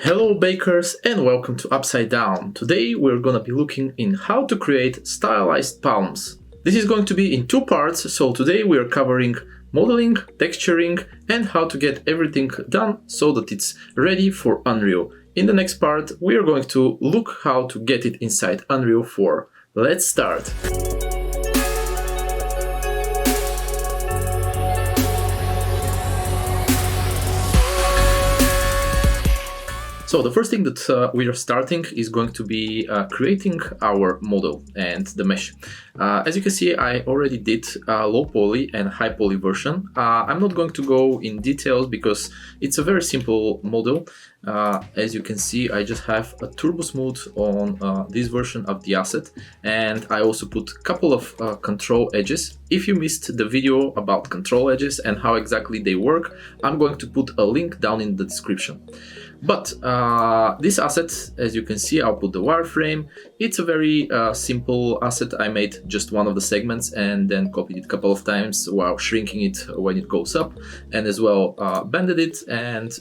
Hello bakers and welcome to Upside Down. Today we're gonna be looking in how to create stylized palms. This is going to be in two parts, so today we are covering modeling, texturing and how to get everything done so that it's ready for Unreal. In the next part we are going to look how to get it inside Unreal 4. Let's start! So the first thing that we are starting is going to be creating our model and the mesh. As you can see, I already did low poly and high poly version. I'm not going to go in details because it's a very simple model. As you can see, I just have a turbo smooth on this version of the asset, and I also put a couple of control edges. If you missed the video about control edges and how exactly they work, I'm going to put a link down in the description. But this asset, as you can see, I'll put the wireframe. It's a very simple asset. I made just one of the segments and then copied it a couple of times while shrinking it when it goes up, and as well bended it and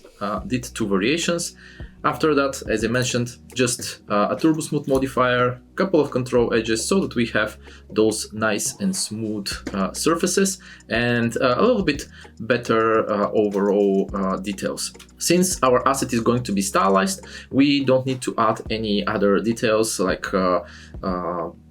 did two variations. After that, as I mentioned, just a turbo smooth modifier, couple of control edges so that we have those nice and smooth surfaces and a little bit better overall details. Since our asset is going to be stylized, we don't need to add any other details like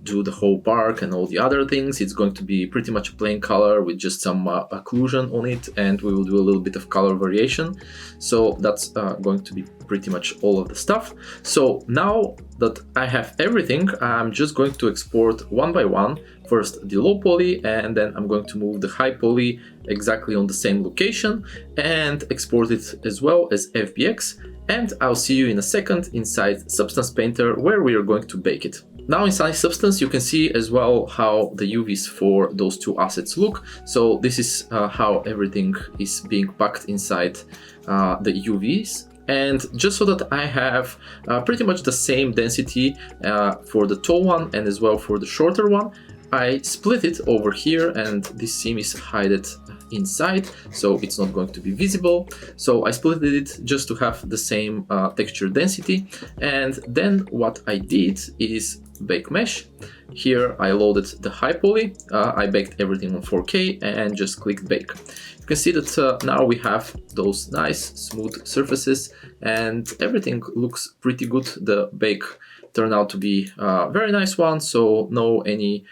do the whole park and all the other things. It's going to be pretty much a plain color with just some occlusion on it, and we will do a little bit of color variation. So that's going to be pretty much all of the stuff. So now that I have everything, I'm just going to export one by one. First the low poly, and then I'm going to move the high poly exactly on the same location and export it as well as FBX. And I'll see you in a second inside Substance Painter where we are going to bake it. Now inside Substance you can see as well how the UVs for those two assets look. So this is how everything is being packed inside the UVs. And just so that I have pretty much the same density for the tall one and as well for the shorter one, I split it over here, and this seam is hidden inside, so it's not going to be visible. So I split it just to have the same texture density. And then what I did is bake mesh. Here I loaded the high poly, I baked everything on 4K and just clicked bake. You can see that now we have those nice smooth surfaces and everything looks pretty good. The bake turned out to be a very nice one, so no any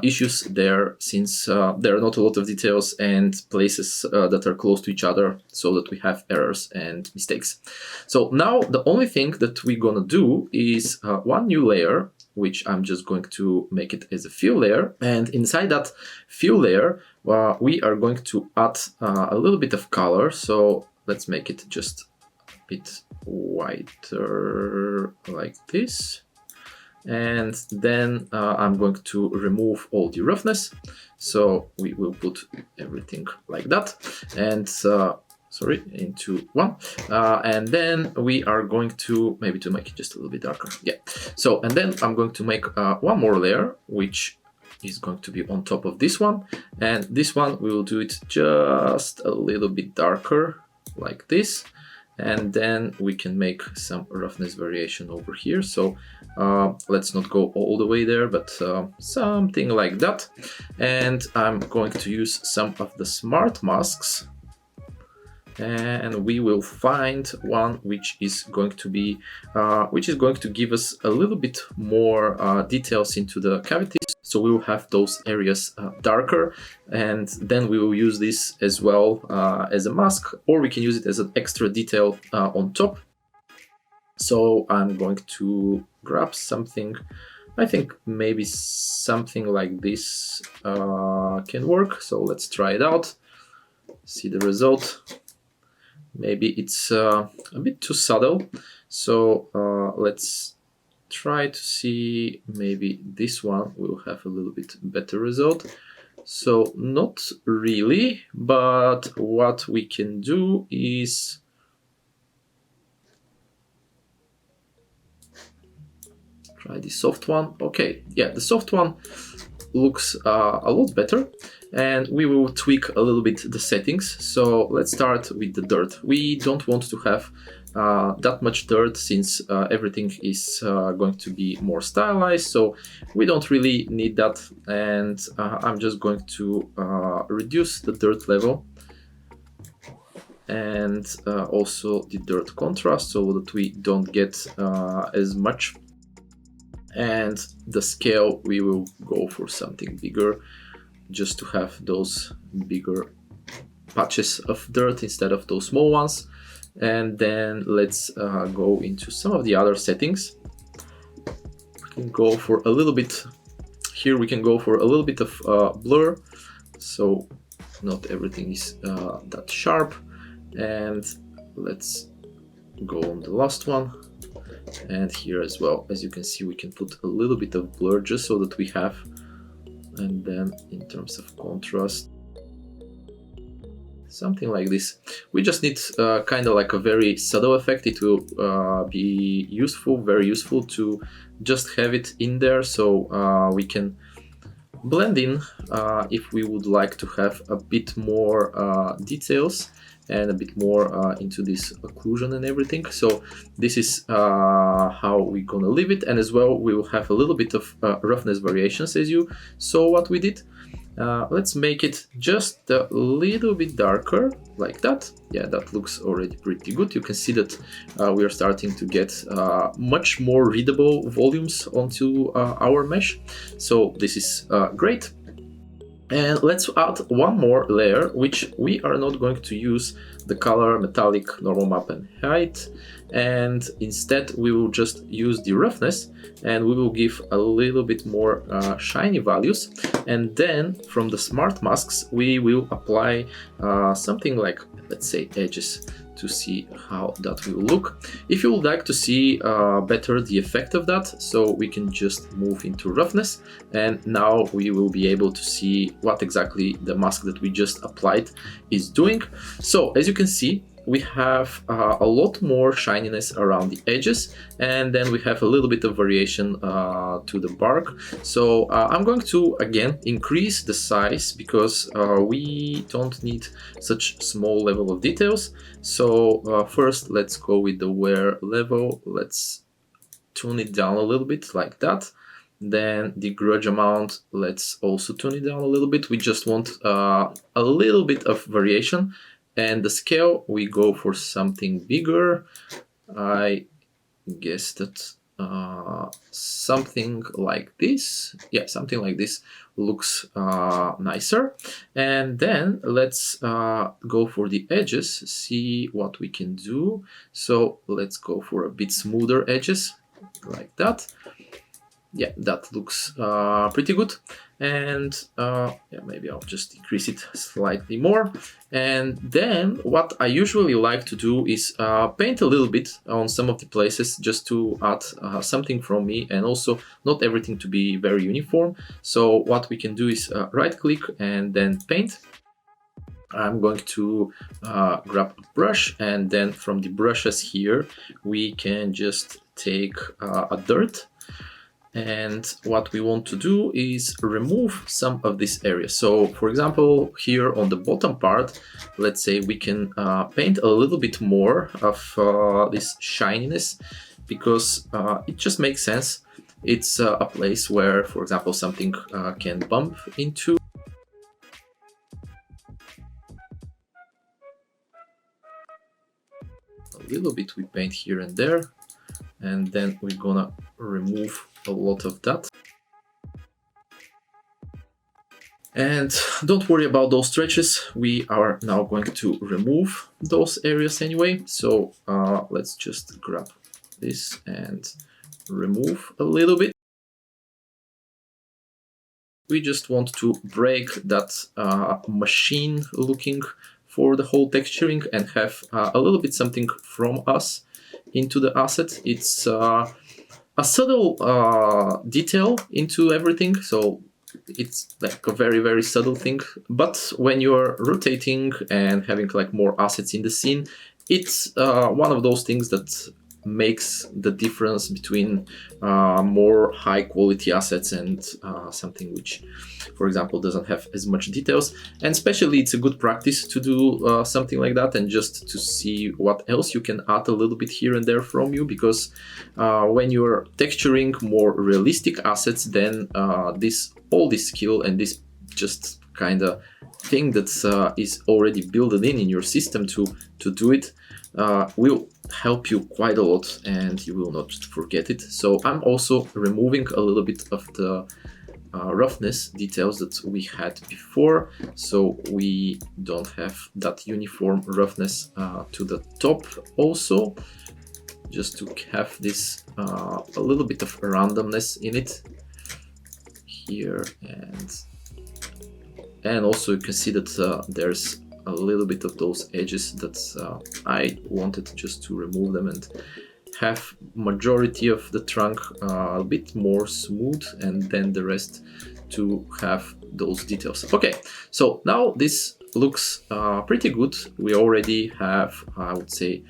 issues there, since there are not a lot of details and places that are close to each other, so that we have errors and mistakes. So now the only thing that we're gonna do is one new layer, which I'm just going to make it as a fill layer, and inside that fill layer we are going to add a little bit of color. So let's make it just a bit whiter like this. And then I'm going to remove all the roughness, so we will put everything like that, and sorry, into one, and then we are going to maybe to make it just a little bit darker, yeah. So and then I'm going to make one more layer, which is going to be on top of this one, and this one we will do it just a little bit darker like this. And then we can make some roughness variation over here. So let's not go all the way there, but something like that. And I'm going to use some of the smart masks, and we will find one which is going to be give us a little bit more details into the cavities. So we will have those areas darker, and then we will use this as well as a mask, or we can use it as an extra detail on top. So I'm going to grab something. I think maybe something like this can work. So let's try it out, see the result. Maybe it's a bit too subtle, so let's try to see. Maybe this one will have a little bit better result. So not really, but what we can do is try the soft one. Okay, yeah, the soft one looks a lot better, and we will tweak a little bit the settings. So let's start with the dirt. We don't want to have that much dirt, since everything is going to be more stylized, so we don't really need that. And I'm just going to reduce the dirt level and also the dirt contrast, so that we don't get as much. And the scale, we will go for something bigger, just to have those bigger patches of dirt instead of those small ones. And then let's go into some of the other settings. We can go for a little bit, here we can go for a little bit of blur, so not everything is that sharp. And let's go on the last one, and here as well, as you can see, we can put a little bit of blur just so that we have. And then in terms of contrast, something like this. We just need kind of like a very subtle effect. It will be useful, very useful, to just have it in there, so we can blend in if we would like to have a bit more details and a bit more into this occlusion and everything. So this is how we're gonna leave it. And as well, we will have a little bit of roughness variations, as you saw what we did. Let's make it just a little bit darker, like that. Yeah, that looks already pretty good. You can see that we are starting to get much more readable volumes onto our mesh. So this is great. And let's add one more layer, which we are not going to use the color, metallic, normal map and height. And instead we will just use the roughness, and we will give a little bit more shiny values. And then from the smart masks, we will apply something like, let's say, edges, to see how that will look. If you would like to see better the effect of that, so we can just move into roughness, and now we will be able to see what exactly the mask that we just applied is doing. So as you can see, we have a lot more shininess around the edges, and then we have a little bit of variation to the bark. So I'm going to again increase the size, because we don't need such small level of details. So first let's go with the wear level. Let's tune it down a little bit, like that. Then the grudge amount, let's also tune it down a little bit. We just want a little bit of variation. And the scale, we go for something bigger. I guess that something like this, yeah, something like this looks nicer. And then let's go for the edges, see what we can do. So let's go for a bit smoother edges, like that. Yeah, that looks pretty good. And yeah, maybe I'll just decrease it slightly more. And then what I usually like to do is paint a little bit on some of the places, just to add something from me, and also not everything to be very uniform. So what we can do is right click and then paint. I'm going to grab a brush, and then from the brushes here we can just take a dirt. And what we want to do is remove some of this area. So for example, here on the bottom part, let's say we can paint a little bit more of this shininess, because it just makes sense. It's a place where, for example, something can bump into. A little bit we paint here and there, and then we're gonna remove a lot of that. And don't worry about those stretches, we are now going to remove those areas anyway. So let's just grab this and remove a little bit. We just want to break that machine looking for the whole texturing, and have a little bit something from us into the asset. It's a subtle detail into everything, so it's like a very, very subtle thing. But when you're rotating and having like more assets in the scene, it's one of those things that makes the difference between more high quality assets and something which, for example, doesn't have as much details. And especially it's a good practice to do something like that, and just to see what else you can add a little bit here and there from you, because when you're texturing more realistic assets, then all this skill and this just kind of thing that is already built in your system to do it will help you quite a lot, and you will not forget it. So I'm also removing a little bit of the roughness details that we had before, so we don't have that uniform roughness to the top, also just to have this a little bit of randomness in it here, and also you can see that there's a little bit of those edges that I wanted just to remove them and have majority of the trunk a bit more smooth, and then the rest to have those details. Okay, so now this looks pretty good. We already have, I would say,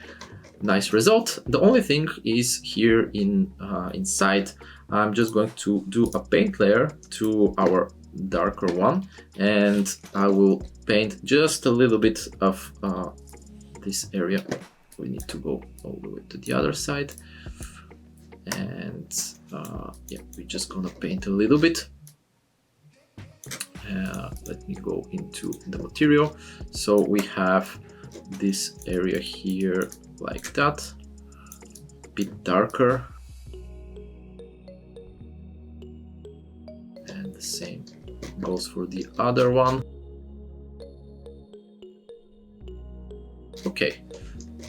nice result. The only thing is here inside, I'm just going to do a paint layer to our darker one, and I will paint just a little bit of this area. We need to go all the way to the other side, and yeah, we're just gonna paint a little bit. Let me go into the material. So we have this area here like that, a bit darker, and the same goes for the other one. Okay,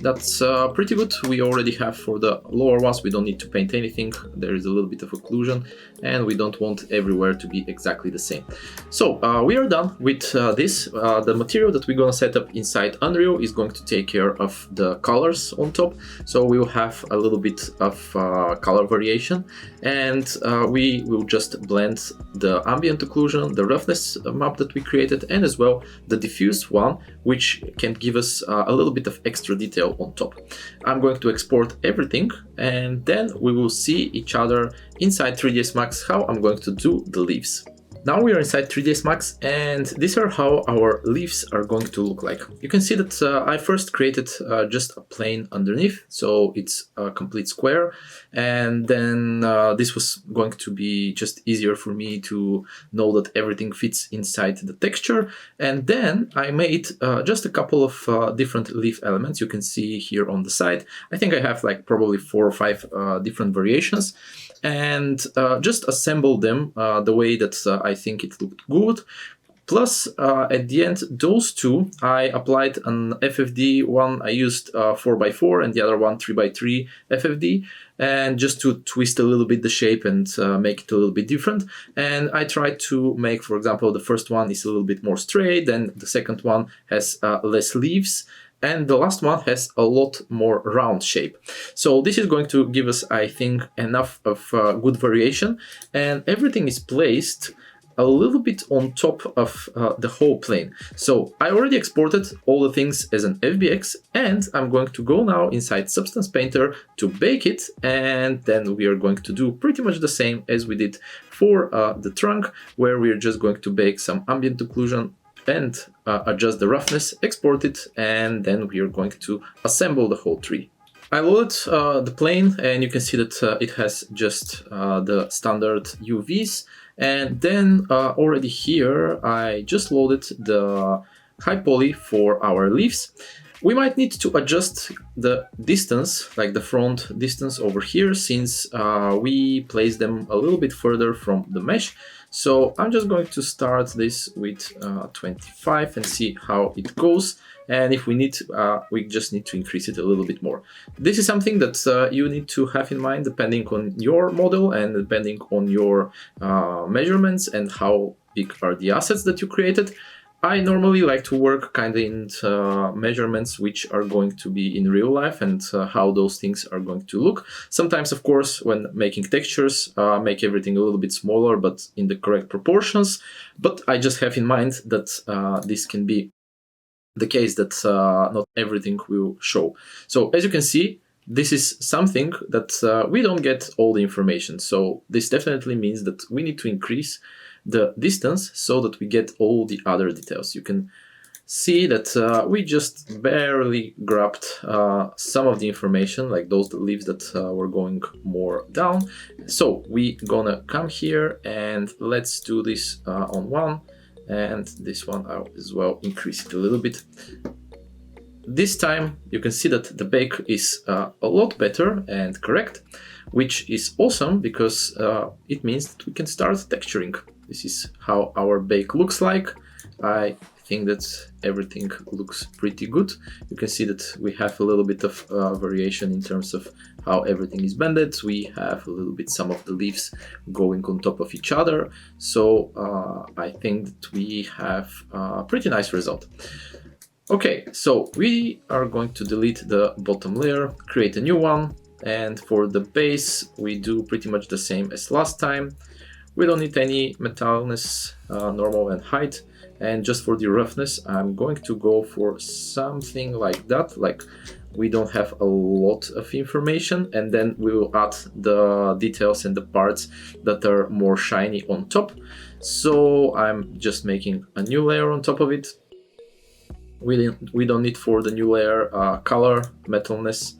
that's pretty good. We already have for the lower ones, we don't need to paint anything. There is a little bit of occlusion, and we don't want everywhere to be exactly the same. So we are done with this. The material that we're gonna set up inside Unreal is going to take care of the colors on top. So we will have a little bit of color variation, and we will just blend the ambient occlusion, the roughness map that we created, and as well the diffuse one, which can give us a little bit of extra detail on top. I'm going to export everything, and then we will see each other inside 3ds Max how I'm going to do the leaves. Now we are inside 3ds Max, and these are how our leaves are going to look like. You can see that I first created just a plane underneath, so it's a complete square, and then this was going to be just easier for me to know that everything fits inside the texture. And then I made just a couple of different leaf elements. You can see here on the side, I think I have like probably 4 or 5 different variations, and just assemble them the way that I think it looked good. Plus, at the end, those two, I applied an FFD. One I used 4x4 and the other one 3x3 FFD, and just to twist a little bit the shape and make it a little bit different. And I tried to make, for example, the first one is a little bit more straight, then the second one has less leaves, and the last one has a lot more round shape. So this is going to give us, I think, enough of good variation, and everything is placed a little bit on top of the whole plane. So I already exported all the things as an FBX, and I'm going to go now inside Substance Painter to bake it, and then we are going to do pretty much the same as we did for the trunk, where we're just going to bake some ambient occlusion and adjust the roughness, export it, and then we are going to assemble the whole tree. I loaded the plane, and you can see that it has just the standard UVs, and then already here I just loaded the high poly for our leaves. We might need to adjust the distance, like the front distance over here, since we place them a little bit further from the mesh. So I'm just going to start this with 25 and see how it goes. And if we need, we just need to increase it a little bit more. This is something that you need to have in mind depending on your model and depending on your measurements and how big are the assets that you created. I normally like to work kind of in measurements which are going to be in real life and how those things are going to look. Sometimes, of course, when making textures, make everything a little bit smaller, but in the correct proportions. But I just have in mind that this can be the case, that not everything will show. So as you can see, this is something that we don't get all the information. So this definitely means that we need to increase the distance so that we get all the other details. You can see that we just barely grabbed some of the information, like those leaves that were going more down. So we gonna come here and let's do this on one, and this one I'll as well increase it a little bit. This time you can see that the bake is a lot better and correct, which is awesome because it means that we can start texturing. This is how our bake looks like. I think that everything looks pretty good. You can see that we have a little bit of variation in terms of how everything is bended. We have a little bit some of the leaves going on top of each other. So I think that we have a pretty nice result. Okay, so we are going to delete the bottom layer, create a new one, and for the base we do pretty much the same as last time. We don't need any metalness, normal and height. And just for the roughness, I'm going to go for something like that, like we don't have a lot of information, and then we will add the details and the parts that are more shiny on top. So I'm just making a new layer on top of it. We don't need for the new layer color, metalness,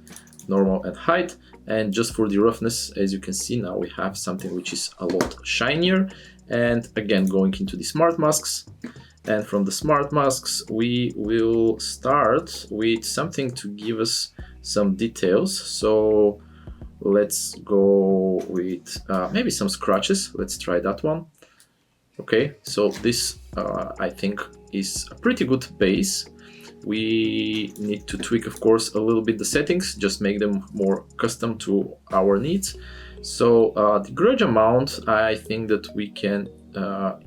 normal and height. And just for the roughness, as you can see now, we have something which is a lot shinier. And again, going into the smart masks. And from the smart masks, we will start with something to give us some details. So let's go with maybe some scratches. Let's try that one. Okay, so this I think is a pretty good base. We need to tweak, of course, a little bit the settings, just make them more custom to our needs. So the grudge amount, I think that we can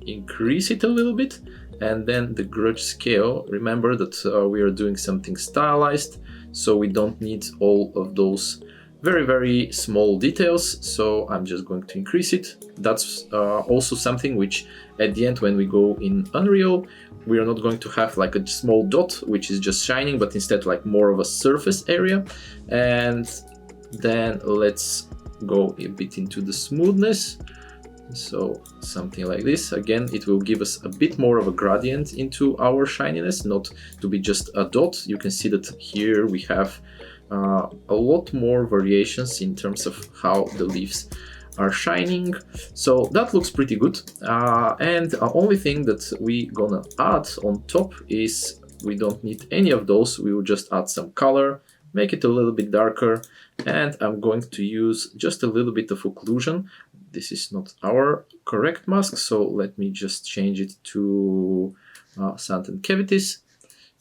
increase it a little bit. And then the grudge scale, remember that we are doing something stylized, so we don't need all of those very, very small details. So I'm just going to increase it. That's also something which at the end, when we go in Unreal, we are not going to have like a small dot, which is just shining, but instead like more of a surface area. And then let's go a bit into the smoothness. So something like this. Again, it will give us a bit more of a gradient into our shininess, not to be just a dot. You can see that here we have a lot more variations in terms of how the leaves are shining. So that looks pretty good. And the only thing that we gonna add on top is we don't need any of those. We will just add some color, make it a little bit darker, and I'm going to use just a little bit of occlusion. This is not our correct mask, so let me just change it to sand and cavities.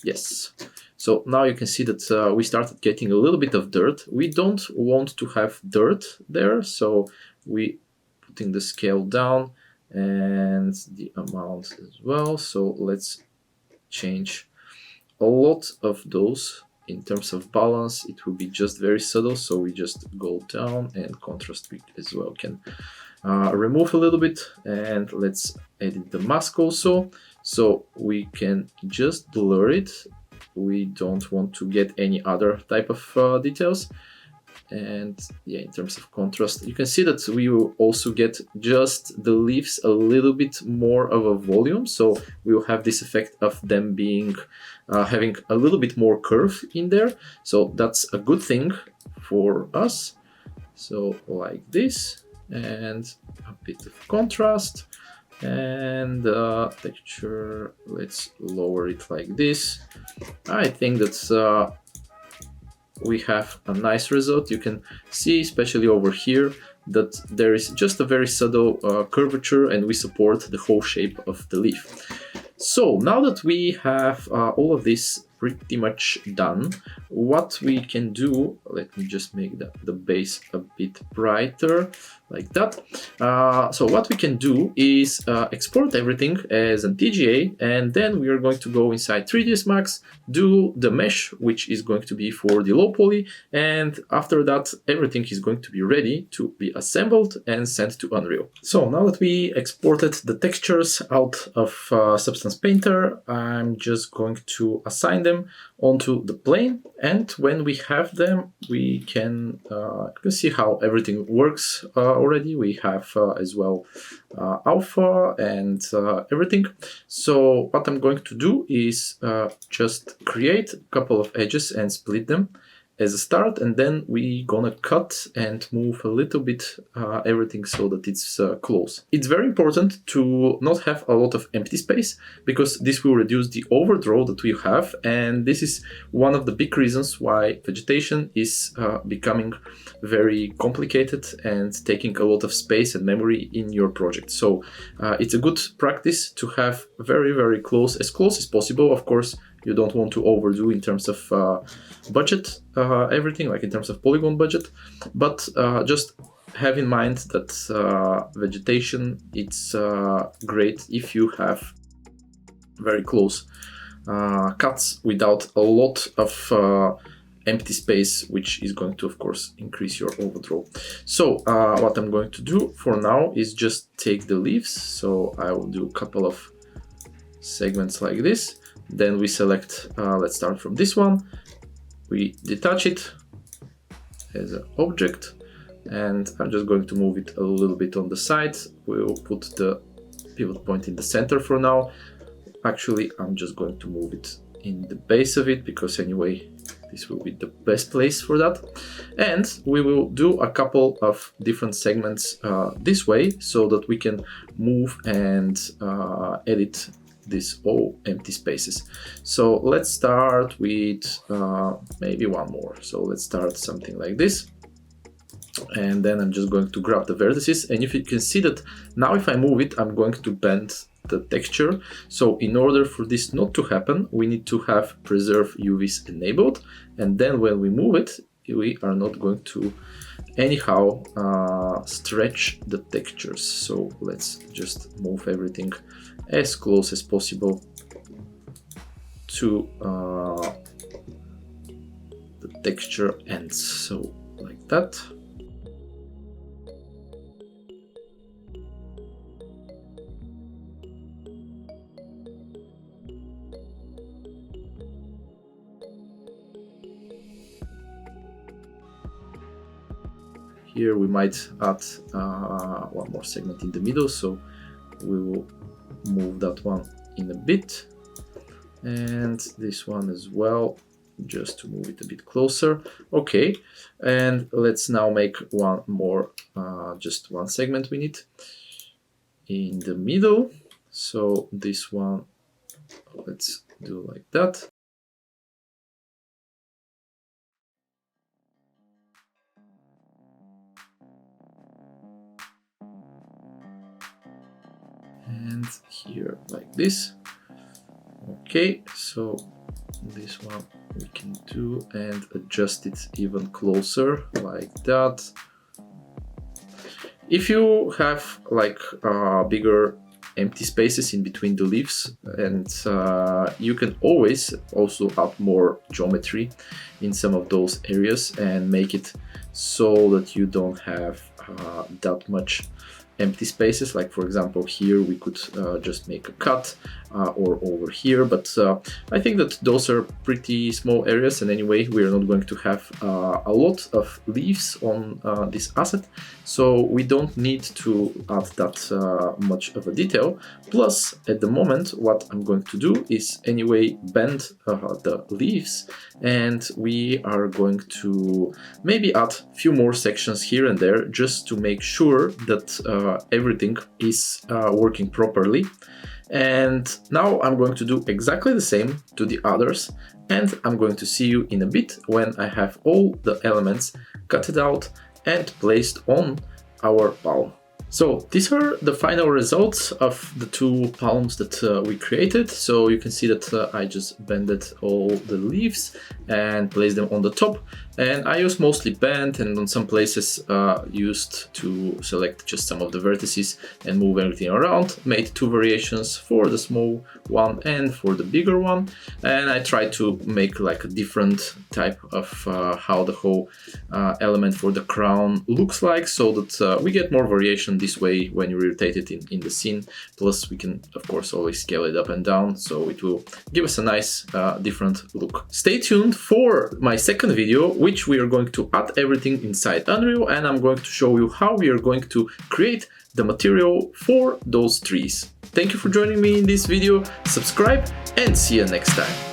Yes. So now you can see that we started getting a little bit of dirt. We don't want to have dirt there, so we putting the scale down and the amount as well. So let's change a lot of those. In terms of balance, it will be just very subtle, so we just go down, and contrast we as well can remove a little bit. And let's edit the mask also, so we can just blur it. We don't want to get any other type of details. And yeah, in terms of contrast, you can see that we will also get just the leaves a little bit more of a volume. So we will have this effect of them being having a little bit more curve in there. So that's a good thing for us. So like this, and a bit of contrast, and texture, let's lower it like this. I think that's we have a nice result. You can see, especially over here, that there is just a very subtle curvature, and we support the whole shape of the leaf. So now that we have all of this pretty much done, what we can do, let me just make the base a bit brighter, like that. So what we can do is export everything as an TGA, and then we are going to go inside 3ds Max, do the mesh, which is going to be for the low poly, and after that everything is going to be ready to be assembled and sent to Unreal. So now that we exported the textures out of Substance Painter, I'm just going to assign them them onto the plane, and when we have them, we can see how everything works already. We have as well alpha and everything. So what I'm going to do is just create a couple of edges and split them as a start, and then we gonna cut and move a little bit everything so that it's close. It's very important to not have a lot of empty space, because this will reduce the overdraw that we have, and this is one of the big reasons why vegetation is becoming very complicated and taking a lot of space and memory in your project. So it's a good practice to have very close as possible. Of course, you don't want to overdo in terms of budget, everything, like in terms of polygon budget, but just have in mind that vegetation, it's great if you have very close cuts without a lot of empty space, which is going to, of course, increase your overdraw. So what I'm going to do for now is just take the leaves. So I will do a couple of segments like this. Then we select, let's start from this one. We detach it as an object, and I'm just going to move it a little bit on the side. We'll put the pivot point in the center for now. Actually, I'm just going to move it in the base of it, because anyway, this will be the best place for that. And we will do a couple of different segments this way, so that we can move and edit these all empty spaces. So let's start with maybe one more. So let's start something like this. And then I'm just going to grab the vertices. And if you can see that now if I move it, I'm going to bend the texture. So in order for this not to happen, we need to have preserve UVs enabled. And then when we move it, we are not going to anyhow stretch the textures. So let's just move everything as close as possible to the texture ends. So like that. Here we might add one more segment in the middle, so we will move that one in a bit, and this one as well, just to move it a bit closer. Okay, and let's now make one more, just one segment we need in the middle. So this one, let's do like that. And here like this. Okay, so this one we can do and adjust it even closer like that. If you have like bigger empty spaces in between the leaves, and you can always also add more geometry in some of those areas and make it so that you don't have that much empty spaces. Like for example, here we could just make a cut or over here, but I think that those are pretty small areas, and anyway we are not going to have a lot of leaves on this asset, so we don't need to add that much of a detail. Plus at the moment what I'm going to do is anyway bend the leaves, and we are going to maybe add a few more sections here and there just to make sure that everything is working properly. And now I'm going to do exactly the same to the others, and I'm going to see you in a bit when I have all the elements cutted out and placed on our palm. So these are the final results of the two palms that we created. So you can see that I just bended all the leaves and placed them on the top. And I use mostly band, and on some places used to select just some of the vertices and move everything around. Made two variations, for the small one and for the bigger one, and I tried to make like a different type of how the whole element for the crown looks like, so that we get more variation this way when you rotate it in the scene. Plus we can of course always scale it up and down, so it will give us a nice different look. Stay tuned for my second video, which we are going to add everything inside Unreal, and I'm going to show you how we are going to create the material for those trees. Thank you for joining me in this video, subscribe, and see you next time.